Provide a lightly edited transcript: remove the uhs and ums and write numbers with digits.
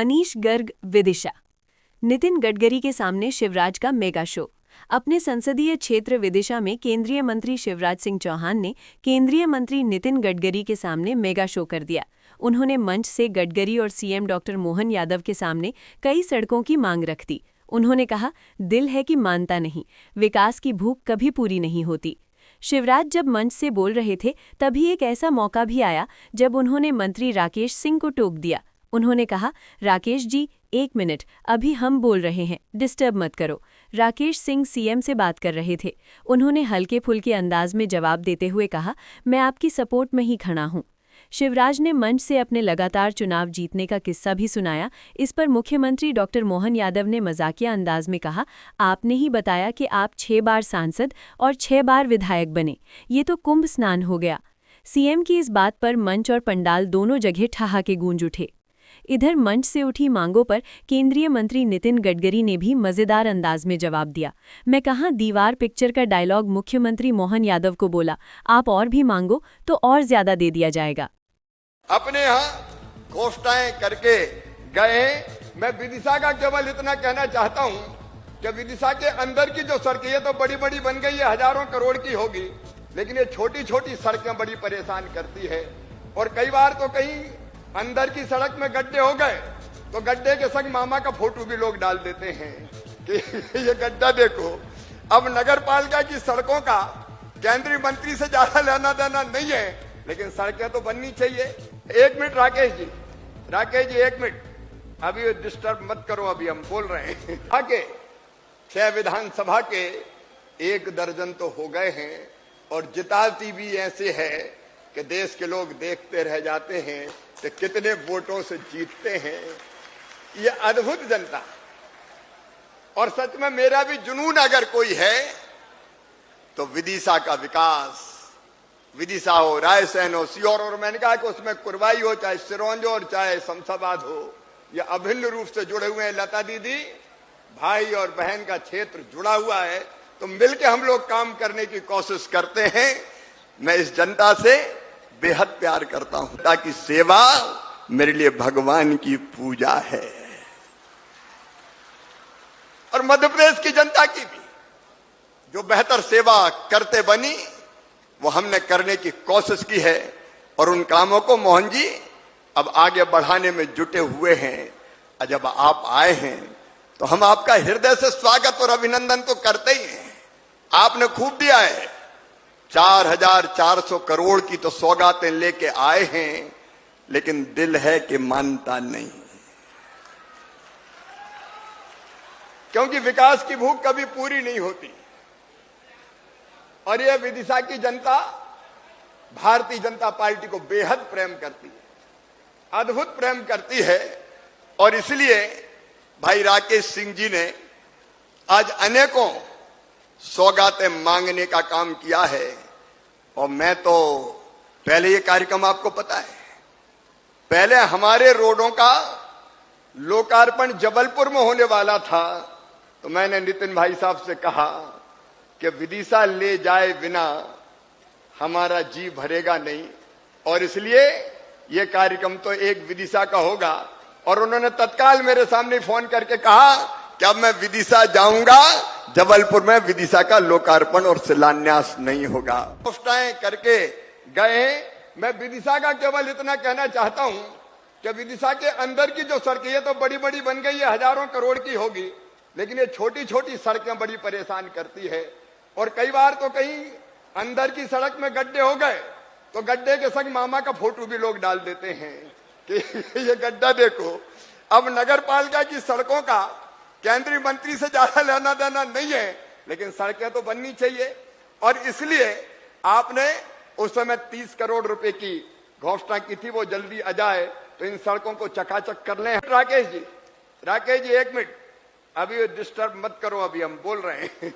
मनीष गर्ग विदिशा। नितिन गडकरी के सामने शिवराज का मेगा शो। अपने संसदीय क्षेत्र विदिशा में केंद्रीय मंत्री शिवराज सिंह चौहान ने केंद्रीय मंत्री नितिन गडकरी के सामने मेगा शो कर दिया। उन्होंने मंच से गडकरी और सीएम डॉक्टर मोहन यादव के सामने कई सड़कों की मांग रख दी। उन्होंने कहा, दिल है कि मानता नहीं, विकास की भूख कभी पूरी नहीं होती। शिवराज जब मंच से बोल रहे थे तभी एक ऐसा मौका भी आया जब उन्होंने मंत्री राकेश सिंह को टोक दिया। उन्होंने कहा, राकेश जी 1 मिनट, अभी हम बोल रहे हैं, डिस्टर्ब मत करो। राकेश सिंह सीएम से बात कर रहे थे। उन्होंने हल्के फुल्के अंदाज में जवाब देते हुए कहा, मैं आपकी सपोर्ट में ही खड़ा हूं। शिवराज ने मंच से अपने लगातार चुनाव जीतने का किस्सा भी सुनाया। इस पर मुख्यमंत्री डॉक्टर मोहन यादव ने मजाकिया अंदाज में कहा, आपने ही बताया कि आप 6 बार सांसद और 6 बार विधायक बने, ये तो कुंभ स्नान हो गया। सीएम की इस बात पर मंच और पंडाल दोनों जगह ठहाके गूंज उठे। इधर मंच से उठी मांगों पर केंद्रीय मंत्री नितिन गडकरी ने भी मजेदार अंदाज में जवाब दिया। मैं कहाँ दीवार पिक्चर का डायलॉग मुख्यमंत्री मोहन यादव को बोला, आप और भी मांगो तो और ज्यादा दे दिया जाएगा। अपने यहाँ घोषणाएं करके गए। मैं विदिशा का केवल इतना कहना चाहता हूं कि विदिशा के अंदर की जो सड़कें ये तो बड़ी बड़ी बन गई है, हजारों करोड़ की होगी, लेकिन ये छोटी छोटी सड़कें बड़ी परेशान करती है। और कई बार तो कहीं अंदर की सड़क में गड्ढे हो गए तो गड्ढे के संग मामा का फोटो भी लोग डाल देते हैं कि ये गड्ढा देखो। अब नगर पालिका की सड़कों का केंद्रीय मंत्री से ज्यादा लेना देना नहीं है, लेकिन सड़कें तो बननी चाहिए। 1 मिनट राकेश जी 1 मिनट, अभी डिस्टर्ब मत करो, अभी हम बोल रहे हैं। आगे 6 विधानसभा के 1 दर्जन तो हो गए हैं और जिताती भी ऐसे है कि देश के लोग देखते रह जाते हैं कि कितने वोटों से जीतते हैं। ये अद्भुत जनता। और सच में मेरा भी जुनून अगर कोई है तो विदिशा का विकास, विदिशा हो, रायसेन हो, सीहोर, और मैंने कहा कि उसमें कुरवाई हो, चाहे सिरोंज हो, चाहे शमशाबाद हो, ये अभिन्न रूप से जुड़े हुए हैं। लता दीदी, भाई और बहन का क्षेत्र जुड़ा हुआ है, तो मिलकर हम लोग काम करने की कोशिश करते हैं। मैं इस जनता से बेहद प्यार करता हूं। ताकि सेवा मेरे लिए भगवान की पूजा है। और मध्य प्रदेश की जनता की भी जो बेहतर सेवा करते बनी, वो हमने करने की कोशिश की है। और उन कामों को मोहन जी अब आगे बढ़ाने में जुटे हुए हैं। और जब आप आए हैं तो हम आपका हृदय से स्वागत और अभिनंदन तो करते ही हैं। आपने खूब दिया है। 4400 करोड़ की तो सौगातें लेके आए हैं, लेकिन दिल है कि मानता नहीं, क्योंकि विकास की भूख कभी पूरी नहीं होती। और यह विदिशा की जनता भारतीय जनता पार्टी को बेहद प्रेम करती है, अद्भुत प्रेम करती है। और इसलिए भाई राकेश सिंह जी ने आज अनेकों सौगातें मांगने का काम किया है। और मैं तो पहले ये कार्यक्रम आपको पता है, पहले हमारे रोडों का लोकार्पण जबलपुर में होने वाला था, तो मैंने नितिन भाई साहब से कहा कि विदिशा ले जाए बिना हमारा जी भरेगा नहीं, और इसलिए ये कार्यक्रम तो एक विदिशा का होगा। और उन्होंने तत्काल मेरे सामने फोन करके कहा कि अब मैं विदिशा जाऊंगा, जबलपुर में विदिशा का लोकार्पण और शिलान्यास नहीं होगा। घोषणाएं करके गए। मैं विदिशा का केवल इतना कहना चाहता हूं कि विदिशा के अंदर की जो सड़कें ये तो बड़ी बड़ी बन गई है, हजारों करोड़ की होगी, लेकिन ये छोटी छोटी सड़कें बड़ी परेशान करती है। और कई बार तो कहीं अंदर की सड़क में गड्ढे हो गए तो गड्ढे के संग मामा का फोटो भी लोग डाल देते हैं कि ये गड्ढा देखो। अब नगर पालिका की सड़कों का केंद्रीय मंत्री से ज्यादा लेना देना नहीं है, लेकिन सड़कें तो बननी चाहिए। और इसलिए आपने उस समय 30 करोड़ रुपए की घोषणा की थी, वो जल्दी आ जाए तो इन सड़कों को चकाचक कर लें। राकेश जी 1 मिनट, अभी डिस्टर्ब मत करो, अभी हम बोल रहे हैं।